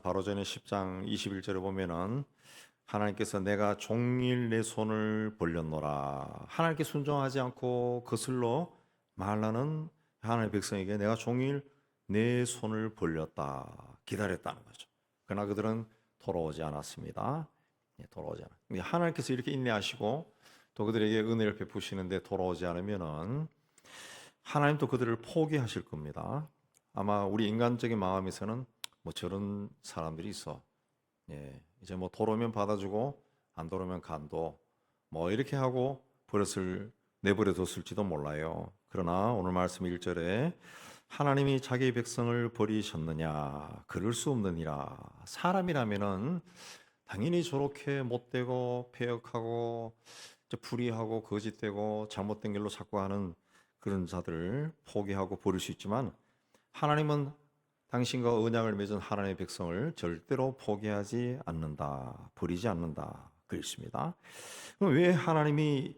바로 전에 10장 21절에 보면은 하나님께서 내가 종일 내 손을 벌렸노라. 하나님께 순종하지 않고 거슬러 말하는 하나님의 백성에게 내가 종일 내 손을 벌렸다. 기다렸다는 거죠. 그러나 그들은 돌아오지 않았습니다. 돌아오지 않아. 하나님께서 이렇게 인내하시고 또 그들에게 은혜를 베푸시는데 돌아오지 않으면은 하나님도 그들을 포기하실 겁니다. 아마 우리 인간적인 마음에서는 뭐 저런 사람들이 있어. 이제 뭐 돌아오면 받아주고 안 돌아오면 간도 뭐 이렇게 하고 버릇을 내버려 뒀을지도 몰라요. 그러나 오늘 말씀 1절에 하나님이 자기의 백성을 버리셨느냐? 그럴 수 없느니라. 사람이라면은 당연히 저렇게 못되고 패역하고 불의하고 거짓되고 잘못된 길로 자꾸 하는 그런 자들을 포기하고 버릴 수 있지만 하나님은 당신과 언약을 맺은 하나님의 백성을 절대로 포기하지 않는다, 버리지 않는다. 그렇습니다. 그럼 왜 하나님이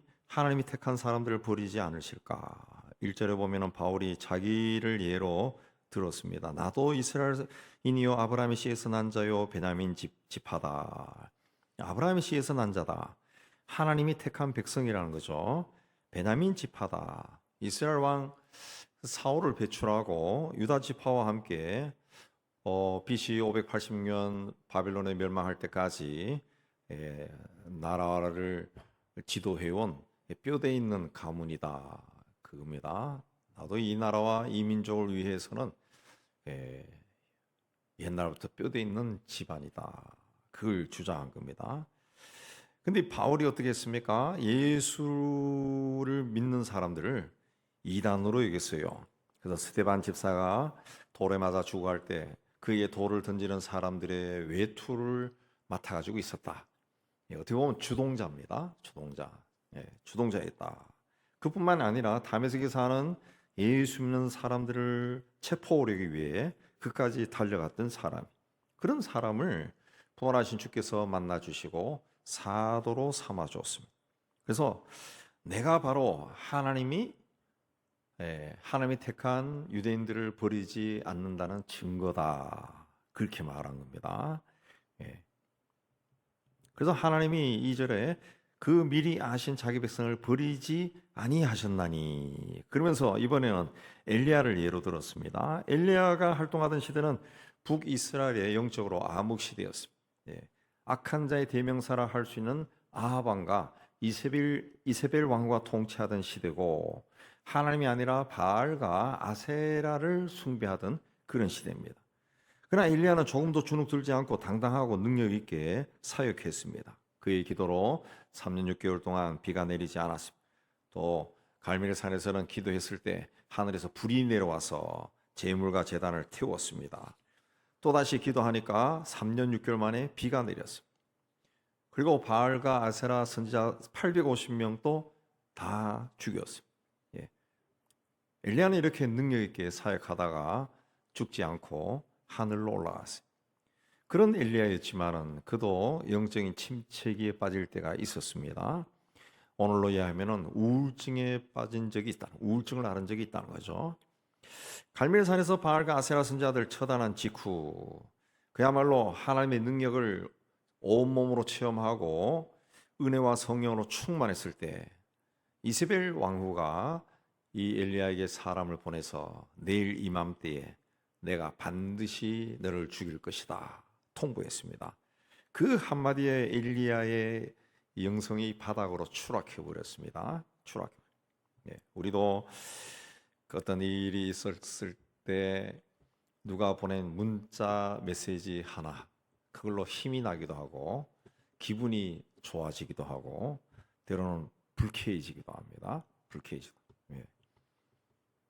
택한 사람들을 버리지 않으실까? 1절에 보면은 바울이 자기를 예로 들었습니다. 나도 이스라엘인이요 아브라함의 씨에서 난 자요 베냐민 지파다. 아브라함의 씨에서 난 자다. 하나님이 택한 백성이라는 거죠. 베냐민 지파다. 이스라엘 왕 사울을 배출하고 유다 지파와 함께 BC 580년 바빌론에 멸망할 때까지 나라를 지도해온 뼈대 있는 가문이다. 그겁니다. 나도 이 나라와 이 민족을 위해서는 옛날부터 뼈대 있는 집안이다. 그걸 주장한 겁니다. 근데 바울이 어떻게 했습니까? 예수를 믿는 사람들을 이단으로 여겼어요. 그래서 스데반 집사가 돌에 맞아 죽어갈 때 그의 돌을 던지는 사람들의 외투를 맡아가지고 있었다. 어떻게 보면 주동자입니다. 주동자였다. 그뿐만 아니라 다메섹에 사는 예수 믿는 사람들을 체포하기 위해 그까지 달려갔던 사람. 그런 사람을 부활하신 주께서 만나 주시고 사도로 삼아 주었습니다. 그래서 내가 바로 하나님이 택한 유대인들을 버리지 않는다는 증거다. 그렇게 말한 겁니다. 예. 그래서 하나님이 2절에 그 미리 아신 자기 백성을 버리지 아니하셨나니 그러면서 이번에는 엘리야를 예로 들었습니다. 엘리야가 활동하던 시대는 북이스라엘의 영적으로 암흑 시대였습니다. 악한 자의 대명사라 할 수 있는 아합 왕과 이세벨 왕과 통치하던 시대고 하나님이 아니라 바알과 아세라를 숭배하던 그런 시대입니다. 그러나 엘리야는 조금도 주눅 들지 않고 당당하고 능력 있게 사역했습니다. 그의 기도로 3년 6개월 동안 비가 내리지 않았습니다. 또 갈멜산에서는 기도했을 때 하늘에서 불이 내려와서 제물과 제단을 태웠습니다. 또다시 기도하니까 3년 6개월 만에 비가 내렸습니다. 그리고 바알과 아세라 선지자 850명도 다 죽였습니다. 엘리야는 이렇게 능력 있게 사역하다가 죽지 않고 하늘로 올라갔어요. 그런 엘리야였지만은 그도 영적인 침체기에 빠질 때가 있었습니다. 오늘로 이해하면은 우울증에 빠진 적이 있다. 우울증을 앓은 적이 있다는 거죠. 갈멜산에서 바알과 아세라 선지자들 처단한 직후 그야말로 하나님의 능력을 온몸으로 체험하고 은혜와 성령으로 충만했을 때 이세벨 왕후가 이 엘리야에게 사람을 보내서 내일 이맘때에 내가 반드시 너를 죽일 것이다 통보했습니다. 그 한마디에 엘리야의 영성이 바닥으로 추락해 버렸습니다. 우리도 그 어떤 일이 있었을 때 누가 보낸 문자 메시지 하나 그걸로 힘이 나기도 하고 기분이 좋아지기도 하고 때로는 불쾌해지기도 합니다.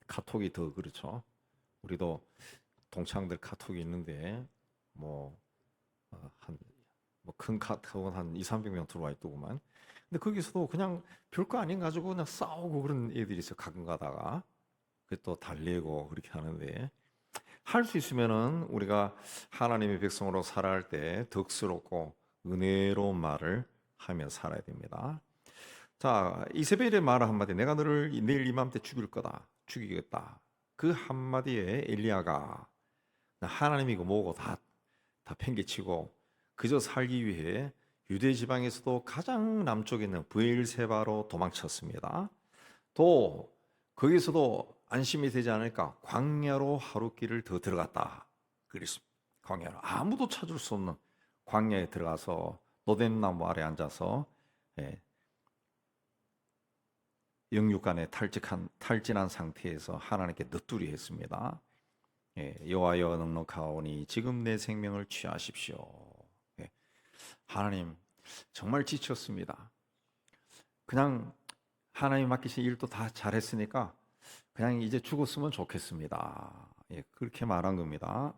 카톡이 더 그렇죠. 우리도 동창들 카톡이 있는데 큰 카톡은 한 200~300명 들어와 있더구만. 근데 거기서도 그냥 별거 아닌 가지고 그냥 싸우고 그런 애들이 있어요. 가끔 가다가 또 달래고 그렇게 하는데 할 수 있으면은 우리가 하나님의 백성으로 살아갈 때 덕스럽고 은혜로운 말을 하며 살아야 됩니다. 자, 이세벨의 말 한마디, 내가 너를 내일 이맘때 죽이겠다. 그 한마디에 엘리야가 하나님이고 뭐고 다 다 팽개치고 그저 살기 위해 유대 지방에서도 가장 남쪽에 있는 브엘세바로 도망쳤습니다. 또 거기서도 안심이 되지 않을까 광야로 하루길을 더 들어갔다 그랬습니다. 광야로 아무도 찾을 수 없는 광야에 들어가서 노뎀나무 아래 앉아서 영육간에 탈진한 상태에서 하나님께 넋두리 했습니다. 여호와여 넉넉하오니 지금 내 생명을 취하십시오. 하나님 정말 지쳤습니다. 그냥 하나님 맡기신 일도 다 잘했으니까 그냥 이제 죽었으면 좋겠습니다. 그렇게 말한 겁니다.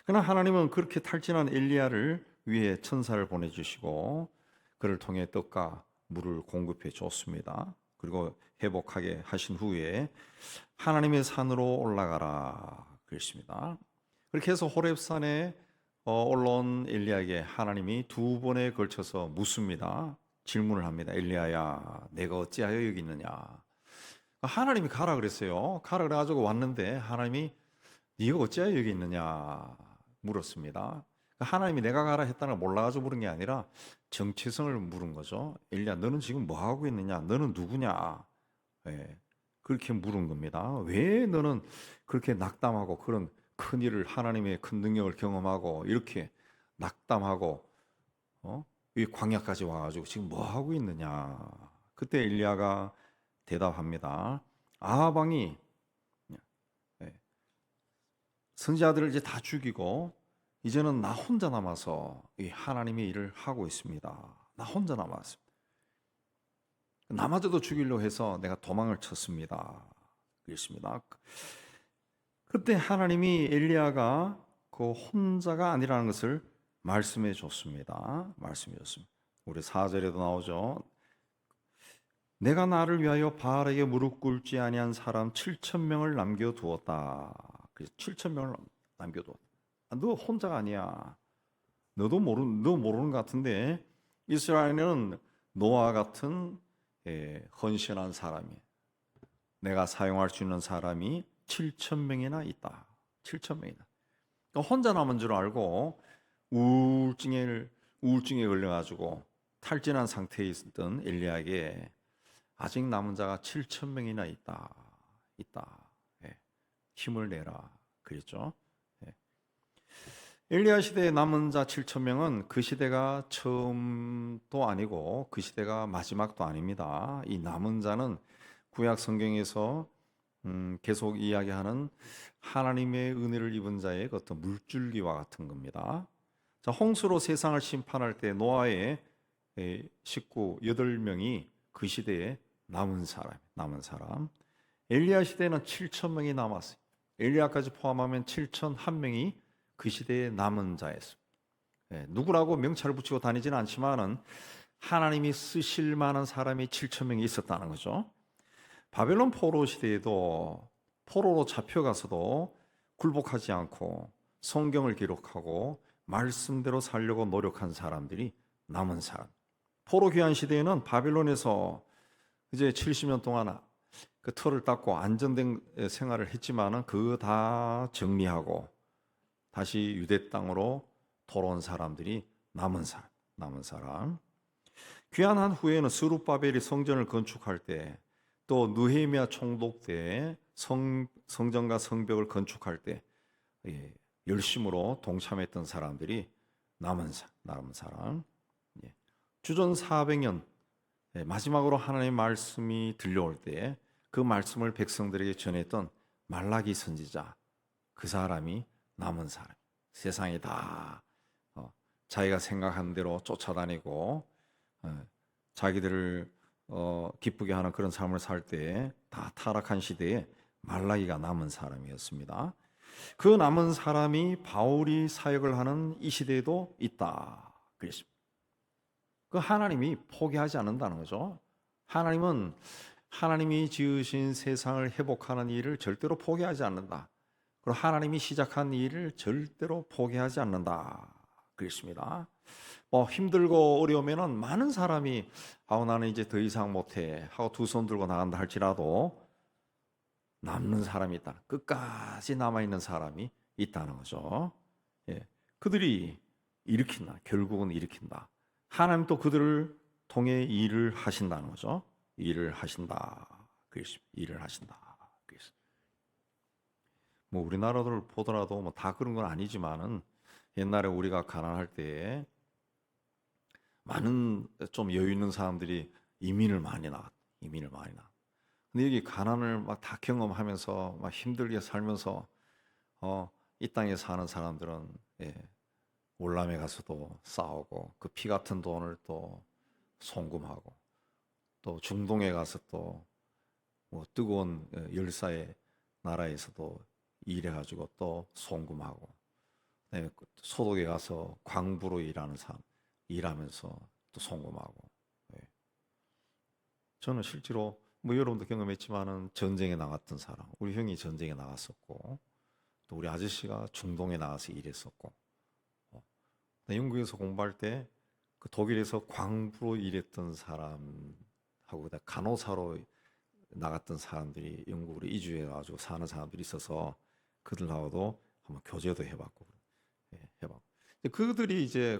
그러나 하나님은 그렇게 탈진한 엘리야를 위해 천사를 보내주시고 그를 통해 떡과 물을 공급해 줬습니다. 그리고 회복하게 하신 후에 하나님의 산으로 올라가라 그랬습니다. 그렇게 해서 호렙산에 올라온 엘리야에게 하나님이 두 번에 걸쳐서 묻습니다. 질문을 합니다. 엘리야야, 내가 어찌하여 여기 있느냐? 하나님이 가라 그랬어요. 가라 그래가지고 왔는데 하나님이 네가 어찌하여 여기 있느냐 물었습니다. 하나님이 내가 가라 했다는 걸 몰라가지고 물은 게 아니라 정체성을 물은 거죠. 엘리야, 너는 지금 뭐 하고 있느냐? 너는 누구냐? 그렇게 물은 겁니다. 왜 너는 그렇게 낙담하고 그런 큰 일을 하나님의 큰 능력을 경험하고 이렇게 낙담하고 이 광야까지 와가지고 지금 뭐 하고 있느냐? 그때 엘리야가 대답합니다. 아합 왕이 선지자들을 이제 다 죽이고 이제는 나 혼자 남아서 이 하나님의 일을 하고 있습니다. 나 혼자 남았습니다. 나마저도 죽이려고 해서 내가 도망을 쳤습니다. 그랬습니다. 그때 하나님이 엘리야가 그 혼자가 아니라는 것을 말씀해 줬습니다. 말씀해 줬습니다. 우리 4절에도 나오죠. 내가 나를 위하여 바알에게 무릎 꿇지 아니한 사람 7,000명을 남겨두었다. 그래서 7,000명을 남겨두었다. 너 혼자가 아니야. 너 모르는 것 같은데 이스라엘은 너와 같은 헌신한 사람이 내가 사용할 수 있는 사람이 7,000명이나 있다. 7,000명이나. 그러니까 혼자 남은 줄 알고 우울증에 걸려가지고 탈진한 상태에 있던 엘리야에게 아직 남은 자가 7,000명이나 있다. 힘을 내라. 그랬죠. 엘리야 시대에 남은 자 7,000명은 그 시대가 처음도 아니고 그 시대가 마지막도 아닙니다. 이 남은 자는 구약 성경에서 계속 이야기하는 하나님의 은혜를 입은 자의 어떤 물줄기와 같은 겁니다. 자, 홍수로 세상을 심판할 때 노아의 식구 8명이 그 시대에 남은 사람. 엘리야 시대에는 7,000명이 남았어요. 엘리야까지 포함하면 7,001명이 그 시대의 남은 자였습니다. 누구라고 명찰을 붙이고 다니지는 않지만은 하나님이 쓰실 만한 사람이 7,000명이 있었다는 거죠. 바벨론 포로 시대에도 포로로 잡혀가서도 굴복하지 않고 성경을 기록하고 말씀대로 살려고 노력한 사람들이 남은 사람. 포로 귀환 시대에는 바벨론에서 이제 70년 동안 그 털을 닦고 안정된 생활을 했지만은 그거 다 정리하고 다시 유대 땅으로 돌아온 사람들이 남은 사람. 귀환한 후에는 스룹바벨이 성전을 건축할 때 또 느헤미야 총독 때 성전과 성벽을 건축할 때 열심으로 동참했던 사람들이 남은 사람. 주전 400년 마지막으로 하나님의 말씀이 들려올 때 그 말씀을 백성들에게 전했던 말라기 선지자, 그 사람이 남은 사람. 세상이 다 자기가 생각한 대로 쫓아다니고 자기들을 기쁘게 하는 그런 삶을 살 때 다 타락한 시대에 말라기가 남은 사람이었습니다. 그 남은 사람이 바울이 사역을 하는 이 시대에도 있다 그랬습니다. 그 하나님이 포기하지 않는다는 거죠. 하나님은 하나님이 지으신 세상을 회복하는 일을 절대로 포기하지 않는다. 그리고 하나님이 시작한 일을 절대로 포기하지 않는다 그랬습니다. 힘들고 어려우면은 많은 사람이 나는 이제 더 이상 못해 하고 두 손 들고 나간다 할지라도 남는 사람이 있다. 끝까지 남아 있는 사람이 있다는 거죠. 그들이 일으킨다. 결국은 일으킨다. 하나님 또 그들을 통해 일을 하신다는 거죠. 일을 하신다. 일을 하신다. 뭐 우리나라를 보더라도 뭐 다 그런 건 아니지만은 옛날에 우리가 가난할 때에 많은 좀 여유 있는 사람들이 이민을 많이 나왔. 이민을 많이 나. 근데 여기 가난을 막 다 경험하면서 막 힘들게 살면서 이 땅에 사는 사람들은 월남에 가서도 싸우고 그 피 같은 돈을 또 송금하고 또 중동에 가서 또 뭐 뜨거운 열사의 나라에서도 일해가지고 또 송금하고 소독에 가서 광부로 일하는 사람 일하면서 또 송금하고 저는 실제로 뭐 여러분도 경험했지만은 전쟁에 나갔던 사람 우리 형이 전쟁에 나갔었고 또 우리 아저씨가 중동에 나가서 일했었고 영국에서 공부할 때 그 독일에서 광부로 일했던 사람하고 간호사로 나갔던 사람들이 영국으로 이주해가지고 사는 사람들이 있어서 그들하고도 한번 교제도 해봤고 해봤고 그들이 이제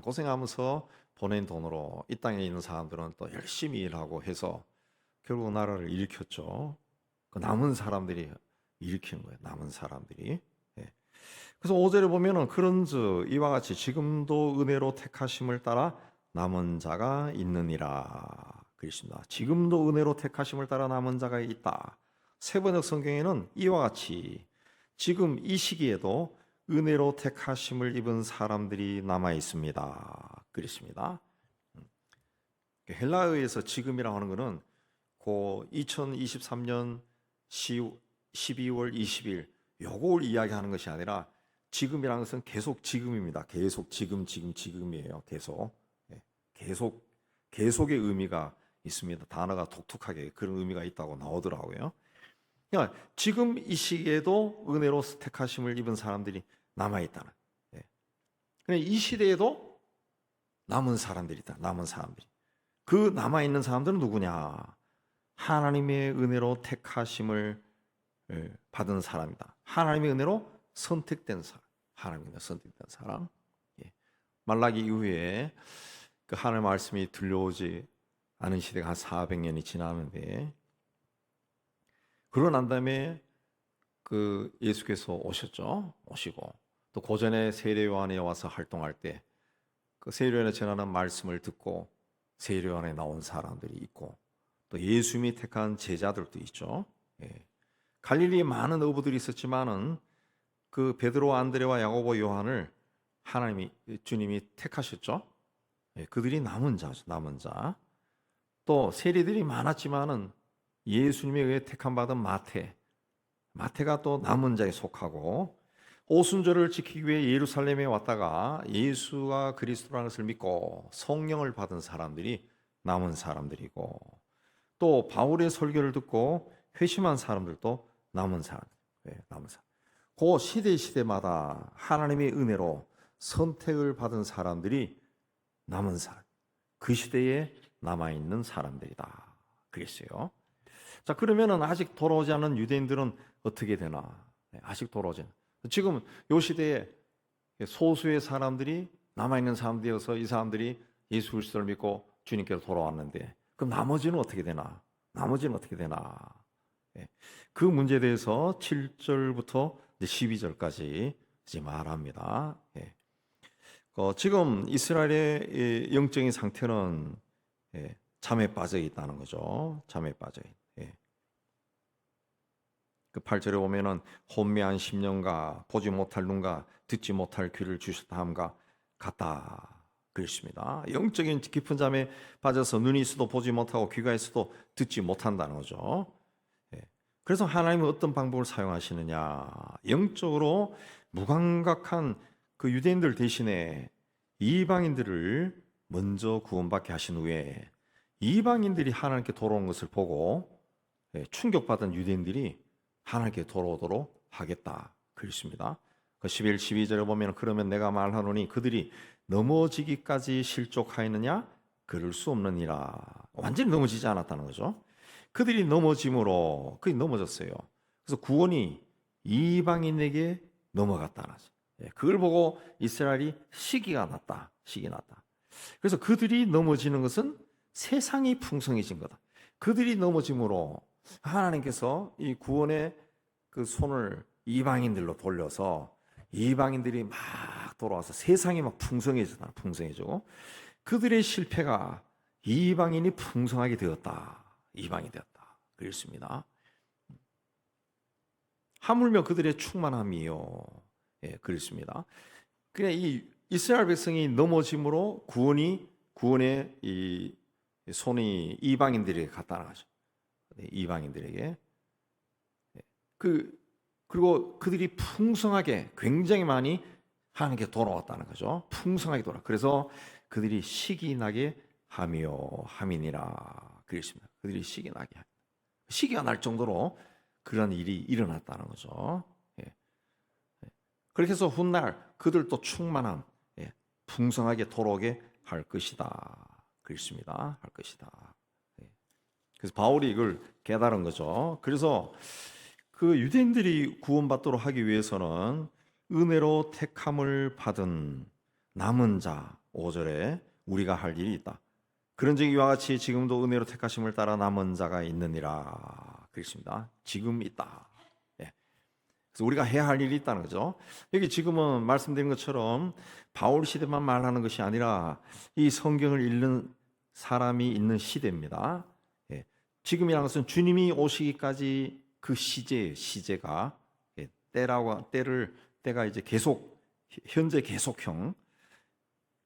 고생하면서 보낸 돈으로 이 땅에 있는 사람들은 또 열심히 일하고 해서 결국 나라를 일으켰죠. 그 남은 사람들이 일으키는 거예요. 남은 사람들이. 그래서 5절에 보면은 그런즉 이와 같이 지금도 은혜로 택하심을 따라 남은 자가 있느니라 그랬습니다. 지금도 은혜로 택하심을 따라 남은 자가 있다. 세번역 성경에는 이와 같이 지금 이 시기에도 은혜로 택하심을 입은 사람들이 남아 있습니다. 그랬습니다. 헬라어에서 지금이라고 하는 것은 그 2023년 12월 20일 요걸 이야기하는 것이 아니라 지금이라는 것은 계속 지금입니다. 계속 지금이에요. 계속의 의미가 있습니다. 단어가 독특하게 그런 의미가 있다고 나오더라고요. 그러니까 지금 이 시기에도 은혜로 택하심을 입은 사람들이 남아 있다는. 이 시대에도 남은 사람들이 있다. 남은 사람들이. 그 남아 있는 사람들은 누구냐? 하나님의 은혜로 택하심을 받은 사람이다. 하나님의 은혜로 선택된 사람. 하나님의 은혜로 선택된 사람. 말라기 이후에 그 하나님의 말씀이 들려오지 않은 시대가 한 400년이 지나는데 그러고 난 다음에 그 예수께서 오셨죠. 오시고 또 고전에 세례요한이 와서 활동할 때 그 세례요한에 전하는 말씀을 듣고 세례요한에 나온 사람들이 있고 또 예수님이 택한 제자들도 있죠. 갈릴리에 많은 어부들이 있었지만은 그 베드로, 안드레와 야고보, 요한을 주님이 택하셨죠. 그들이 남은 자죠. 남은 자. 또 세리들이 많았지만은 예수님에 의해 택함 받은 마태가 또 남은 자에 속하고 오순절을 지키기 위해 예루살렘에 왔다가 예수가 그리스도라는 것을 믿고 성령을 받은 사람들이 남은 사람들이고 또 바울의 설교를 듣고 회심한 사람들도 남은 사람. 그 시대마다 하나님의 은혜로 선택을 받은 사람들이 남은 사람. 그 시대에 남아 있는 사람들이다. 그랬어요. 자, 그러면은 아직 돌아오지 않은 유대인들은 어떻게 되나? 아직 돌아오지 않은. 지금 요 시대에 소수의 사람들이 남아 있는 사람들이어서 이 사람들이 예수 그리스도를 믿고 주님께로 돌아왔는데 그럼 나머지는 어떻게 되나? 그 문제에 대해서 7절부터 12절까지 이제 말합니다. 지금 이스라엘의 영적인 상태는 잠에 빠져 있다는 거죠. 잠에 빠져 있. 그 8절에 보면은 혼미한 심령과 보지 못할 눈과 듣지 못할 귀를 주셨다 함과 같다. 그렇습니다. 영적인 깊은 잠에 빠져서 눈이 있어도 보지 못하고 귀가 있어도 듣지 못한다는 거죠. 그래서 하나님은 어떤 방법을 사용하시느냐? 영적으로 무감각한 그 유대인들 대신에 이방인들을 먼저 구원받게 하신 후에 이방인들이 하나님께 돌아온 것을 보고 충격받은 유대인들이 하나님께 돌아오도록 하겠다. 그렇습니다. 11, 12절에 보면 그러면 내가 말하노니 그들이 넘어지기까지 실족하였느냐? 그럴 수 없느니라. 완전히 넘어지지 않았다는 거죠. 그들이 넘어짐으로 그들이 넘어졌어요. 그래서 구원이 이방인에게 넘어갔다는 거죠. 그걸 보고 이스라엘이 시기가 났다. 시기 났다. 그래서 그들이 넘어지는 것은 세상이 풍성해진 거다. 그들이 넘어짐으로 하나님께서 이 구원의 그 손을 이방인들로 돌려서 이방인들이 막 돌아와서 세상이 막 풍성해졌다. 풍성해지고 그들의 실패가 이방인이 풍성하게 되었다. 이방이 되었다. 그랬습니다. 하물며 그들의 충만함이요. 그랬습니다. 그냥 이 이스라엘 백성이 넘어짐으로 구원의 이 손이 이방인들에게 갔다 나가죠. 이방인들에게. 그리고 그들이 풍성하게 굉장히 많이 하나님께 돌아왔다는 거죠. 풍성하게 돌아. 그래서 그들이 시기 나게 하며 함이니라 그랬습니다. 그들이 시기 나게 하며. 시기가 날 정도로 그런 일이 일어났다는 거죠. 그렇게 해서 훗날 그들도 충만함, 풍성하게 돌아오게 할 것이다. 그랬습니다. 할 것이다. 그래서 바울이 이걸 깨달은 거죠. 그래서 그 유대인들이 구원받도록 하기 위해서는 은혜로 택함을 받은 남은 자 5절에 우리가 할 일이 있다. 그런즉 이와 같이 지금도 은혜로 택하심을 따라 남은 자가 있느니라. 그렇습니다. 지금 있다. 그래서 우리가 해야 할 일이 있다는 거죠. 여기 지금은 말씀드린 것처럼 바울 시대만 말하는 것이 아니라 이 성경을 읽는 사람이 있는 시대입니다. 지금이라는 것은 주님이 오시기까지 그 시제가 때가 이제 계속 현재 계속형.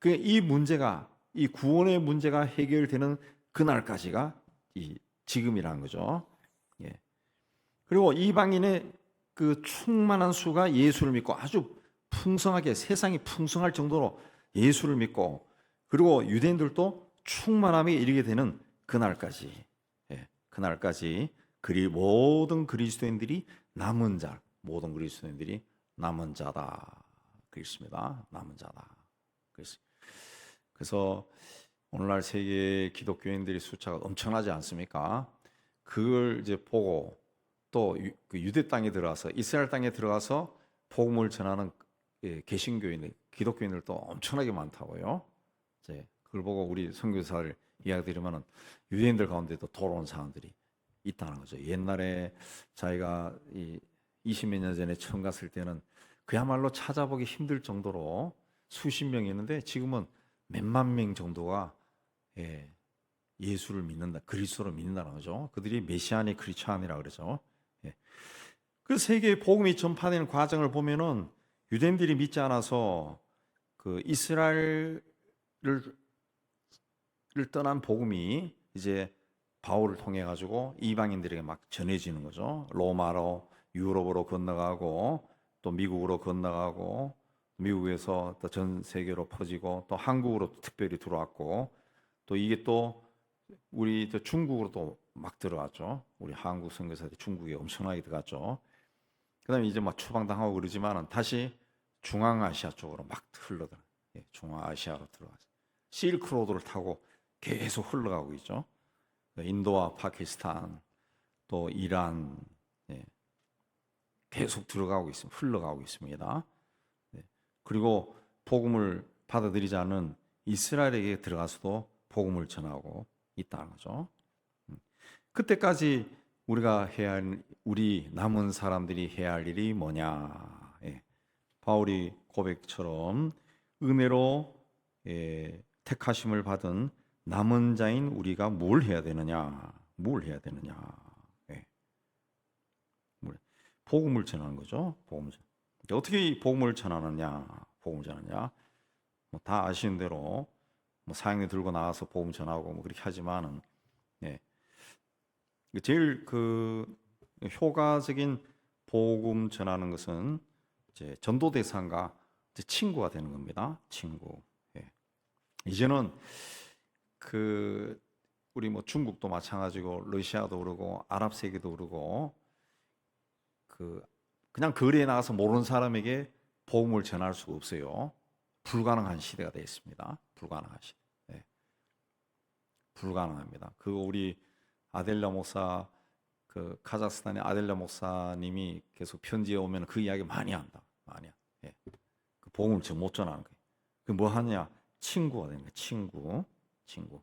이 문제가 이 구원의 문제가 해결되는 그날까지가 이 지금이라는 거죠. 그리고 이방인의 그 충만한 수가 예수를 믿고 아주 풍성하게 세상이 풍성할 정도로 예수를 믿고 그리고 유대인들도 충만함에 이르게 되는 그날까지 모든 그리스도인들이 남은 자, 모든 그리스도인들이 남은 자다. 그렇습니다. 남은 자다. 그래서 오늘날 세계 기독교인들의 숫자가 엄청나지 않습니까? 그걸 이제 보고 또 유대 땅에 들어가서 이스라엘 땅에 들어가서 복음을 전하는 개신교인, 기독교인들도 엄청나게 많다고요. 이제 그걸 보고 우리 선교사를 이야기 드리면은 유대인들 가운데도 돌아온 사람들이 있다는 거죠. 옛날에 자기가 20몇 년 전에 처음 갔을 때는 그야말로 찾아보기 힘들 정도로 수십 명이 있는데 지금은 몇만 명 정도가 예수를 믿는다, 그리스도를 믿는다는 거죠. 그들이 메시아니 크리스찬이라 그러죠. 그 세계의 복음이 전파되는 과정을 보면은 유대인들이 믿지 않아서 그 이스라엘을 떠난 복음이 이제 바울을 통해 가지고 이방인들에게 막 전해지는 거죠. 로마로 유럽으로 건너가고 또 미국으로 건너가고 미국에서 또 전 세계로 퍼지고 또 한국으로 특별히 들어왔고 또 이게 또 우리 또 중국으로 또 막 들어갔죠. 우리 한국 선교사들이 중국에 엄청나게 들어갔죠. 그다음에 이제 막 추방당하고 그러지만은 다시 중앙아시아 쪽으로 막 흘러들어. 중앙아시아로 들어가죠. 실크로드를 타고 계속 흘러가고 있죠. 인도와 파키스탄 또 이란 계속 들어가고 있습니다. 흘러가고 있습니다. 그리고 복음을 받아들이지 않은 이스라엘에게 들어가서도 복음을 전하고 있다는 거죠. 그때까지 우리 남은 사람들이 해야 할 일이 뭐냐? 바울이 고백처럼 은혜로 택하심을 받은 남은 자인 우리가 뭘 해야 되느냐? 뭘 해야 되느냐? 복음을 전하는 거죠. 복음을 어떻게 복음을 전하느냐? 복음을 전하냐? 다 아시는 대로 사형리 들고 나와서 복음 전하고 그렇게 하지만은 제일 그 효과적인 복음 전하는 것은 이제 전도 대상과 이제 친구가 되는 겁니다. 친구. 이제는 그 우리 중국도 마찬가지고 러시아도 그러고 아랍 세계도 그러고 그냥 거리에 나가서 모르는 사람에게 복음을 전할 수가 없어요. 불가능한 시대가 되어 있습니다. 불가능한 시대. 불가능합니다. 우리 아델라 목사 카자흐스탄의 아델라 목사님이 계속 편지에 오면 그 이야기 많이 한다. 많이. 복음을 못 전하는 거예요. 그 뭐 하냐? 친구가 되는 거예요. 친구.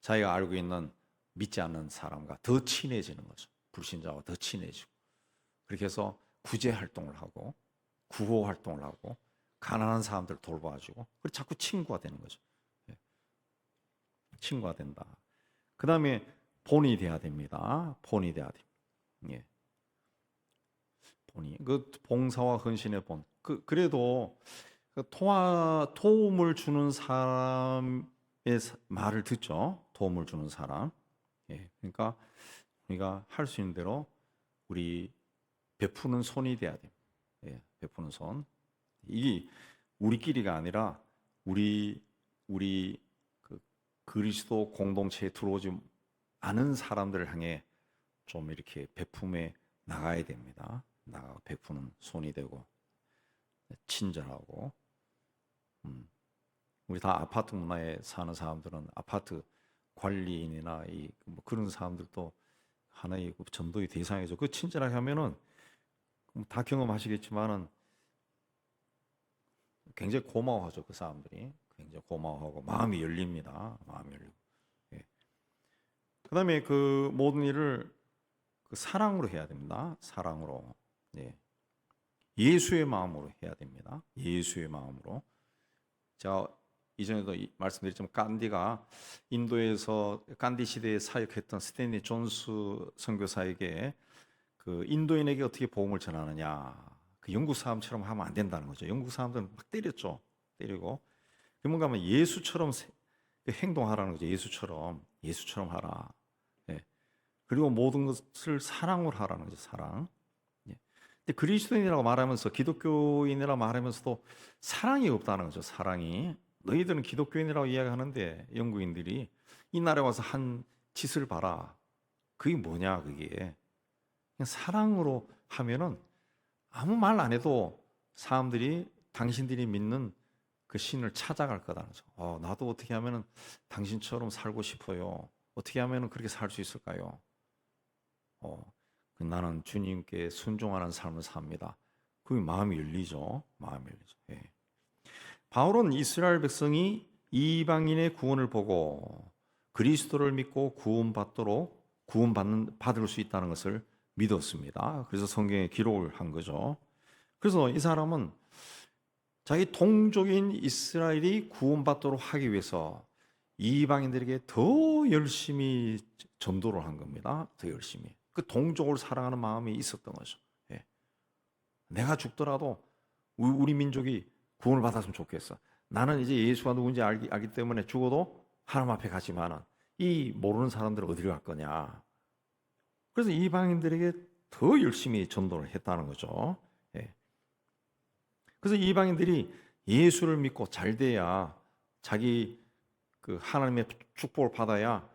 자기가 알고 있는 믿지 않는 사람과 더 친해지는 거죠. 불신자와 더 친해지고. 그렇게 해서 구제 활동을 하고 구호 활동을 하고 가난한 사람들 돌봐주고 그리고 자꾸 친구가 되는 거죠. 예. 친구가 된다. 그 다음에 본이 돼야 됩니다. 본이 돼야 됩니다. 예. 본이 그 봉사와 헌신의 본. 그래도 그 도움을 주는 사람의 말을 듣죠. 도움을 주는 사람. 예. 그러니까 우리가 할 수 있는 대로 우리 베푸는 손이 돼야 돼요. 예. 베푸는 손. 이게 우리끼리가 아니라 우리 그 그리스도 공동체에 들어오지 않은 사람들을 향해 좀 이렇게 베품에 나가야 됩니다. 나가 베푸는 손이 되고 친절하고. 우리 다 아파트 문화에 사는 사람들은 아파트 관리인이나 뭐 그런 사람들도 하나의 전도의 대상이죠. 그 친절하게 하면은 다 경험하시겠지만은 굉장히 고마워하죠. 그 사람들이 굉장히 고마워하고 마음이 열립니다. 마음이 열리고. 예. 그다음에 그 모든 일을 그 사랑으로 해야 됩니다. 사랑으로. 예. 예수의 마음으로 해야 됩니다. 예수의 마음으로. 제가 이전에도 말씀드렸지만 간디가 인도에서 간디 시대에 사역했던 스탠리 존스 선교사에게 그 인도인에게 어떻게 복음을 전하느냐. 그 영국 사람처럼 하면 안 된다는 거죠. 영국 사람들은 막 때렸죠. 때리고. 그런가 하면 예수처럼 행동하라는 거죠. 예수처럼 하라. 예. 그리고 모든 것을 사랑으로 하라는 거죠. 사랑. 예. 근데 그리스도인이라고 말하면서 기독교인이라고 말하면서도 사랑이 없다는 거죠. 사랑이. 너희들은 기독교인이라고 이야기하는데 영국인들이 이 나라에 와서 한 짓을 봐라. 그게 뭐냐 그게. 그냥 사랑으로 하면은 아무 말 안 해도 사람들이 당신들이 믿는 그 신을 찾아갈 거다는 거죠. 나도 어떻게 하면은 당신처럼 살고 싶어요. 어떻게 하면은 그렇게 살 수 있을까요? 나는 주님께 순종하는 삶을 삽니다. 그게 마음이 열리죠. 마음이 열리죠. 예. 바울은 이스라엘 백성이 이방인의 구원을 보고 그리스도를 믿고 구원받을 수 있다는 것을 믿었습니다. 그래서 성경에 기록을 한 거죠. 그래서 이 사람은 자기 동족인 이스라엘이 구원받도록 하기 위해서 이방인들에게 더 열심히 전도를 한 겁니다. 더 열심히. 그 동족을 사랑하는 마음이 있었던 거죠. 예. 내가 죽더라도 우리 민족이 구원을 받았으면 좋겠어. 나는 이제 예수가 누군지 알기 때문에 죽어도 하나님 앞에 가지만은 이 모르는 사람들은 어디로 갈 거냐. 그래서 이방인들에게 더 열심히 전도를 했다는 거죠. 예. 그래서 이방인들이 예수를 믿고 잘 돼야 자기 그 하나님의 축복을 받아야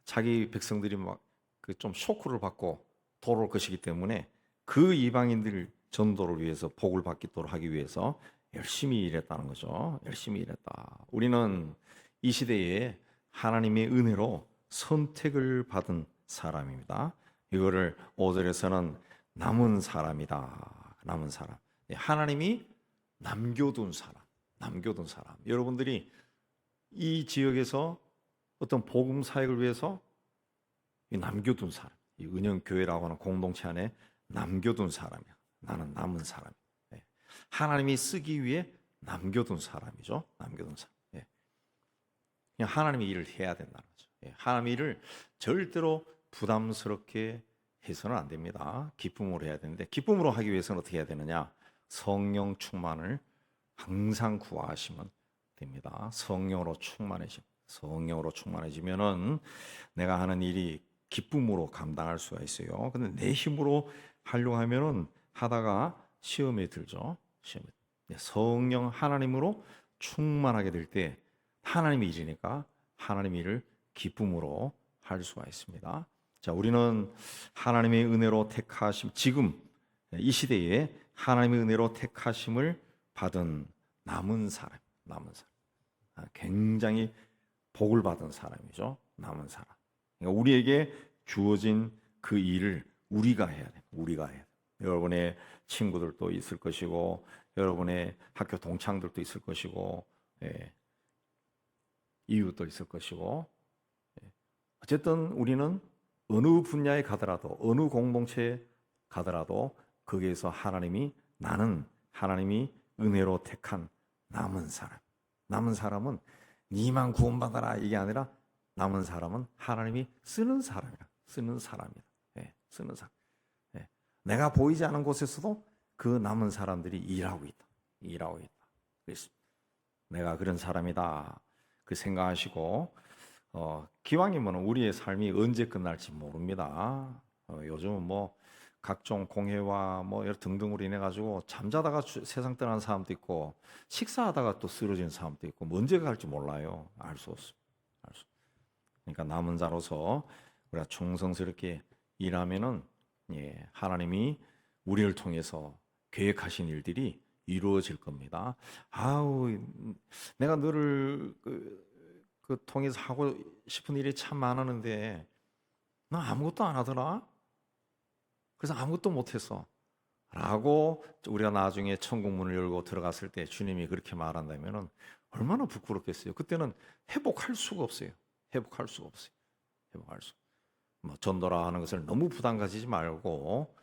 자기 백성들이 막 그 좀 쇼크를 받고 돌아올 것이기 때문에 그 이방인들 전도를 위해서 복을 받도록 하기 위해서 열심히 일했다는 거죠. 열심히 일했다. 우리는 이 시대에 하나님의 은혜로 선택을 받은 사람입니다. 이거를 5절에서는 남은 사람이다. 남은 사람. 하나님이 남겨둔 사람. 여러분들이 이 지역에서 어떤 복음 사역을 위해서 남겨둔 사람. 이 은영교회라고 하는 공동체 안에 남겨둔 사람이야. 나는 남은 사람. 하나님이 쓰기 위해 남겨둔 사람이죠. 남겨둔 사람. 그냥 하나님의 일을 해야 된다는 거죠. 하나님의 일을 절대로 부담스럽게 해서는 안 됩니다. 기쁨으로 해야 되는데 기쁨으로 하기 위해서는 어떻게 해야 되느냐? 성령 충만을 항상 구하시면 됩니다. 성령으로 충만해지면은 내가 하는 일이 기쁨으로 감당할 수가 있어요. 근데 내 힘으로 하려고 하면은 하다가 시험에 들죠. 성령 하나님으로 충만하게 될 때 하나님의 일이니까 하나님의 일을 기쁨으로 할 수가 있습니다. 자, 우리는 하나님의 은혜로 택하심, 지금 이 시대에 하나님의 은혜로 택하심을 받은 남은 사람. 굉장히 복을 받은 사람이죠. 남은 사람. 그러니까 우리에게 주어진 그 일을 우리가 해야 돼. 우리가 해야 돼. 여러분의 친구들도 있을 것이고 여러분의 학교 동창들도 있을 것이고 예, 이웃도 있을 것이고 예. 어쨌든 우리는 어느 분야에 가더라도 어느 공동체에 가더라도 거기에서 하나님이 은혜로 택한 남은 사람은 니만 구원받아라 이게 아니라 남은 사람은 하나님이 쓰는 사람이다. 예, 쓰는 사람. 예. 내가 보이지 않은 곳에서도 그 남은 사람들이 일하고 있다. 그래서 내가 그런 사람이다. 그 생각하시고 기왕이면 우리의 삶이 언제 끝날지 모릅니다. 요즘은 뭐 각종 공해와 뭐 등등으로 인해 가지고 잠자다가 세상 떠난 사람도 있고 식사하다가 또 쓰러진 사람도 있고 뭐 언제 갈지 몰라요. 알 수 없습니다. 그러니까 남은 자로서 우리가 충성스럽게 일하면은 예, 하나님이 우리를 통해서 계획하신 일들이 이루어질 겁니다. 아우, 내가 너를 통해서 하고 싶은 일이 참 많았는데 너 아무것도 안 하더라. 그래서 아무것도 못했어. 라고 우리가 나중에 천국 문을 열고 들어갔을 때 주님이 그렇게 말한다면은 얼마나 부끄럽겠어요. 그때는 회복할 수가 없어요. 회복할 수가 없어요. 회복할 수. 뭐 전도라 하는 것을 너무 부담 가지지 말고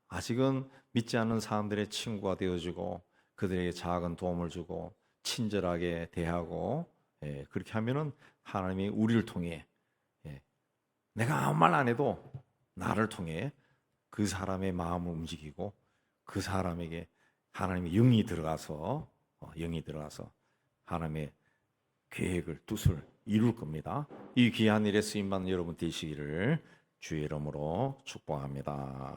아직은 믿지 않는 사람들의 친구가 되어주고 그들에게 작은 도움을 주고 친절하게 대하고 예, 그렇게 하면은 하나님이 우리를 통해 예, 내가 아무 말 안 해도 나를 통해 그 사람의 마음을 움직이고 그 사람에게 하나님의 영이 들어가서 하나님의 계획을 뜻을 이룰 겁니다. 이 귀한 일에 쓰임받는 여러분 되시기를 주의 이름으로 축복합니다.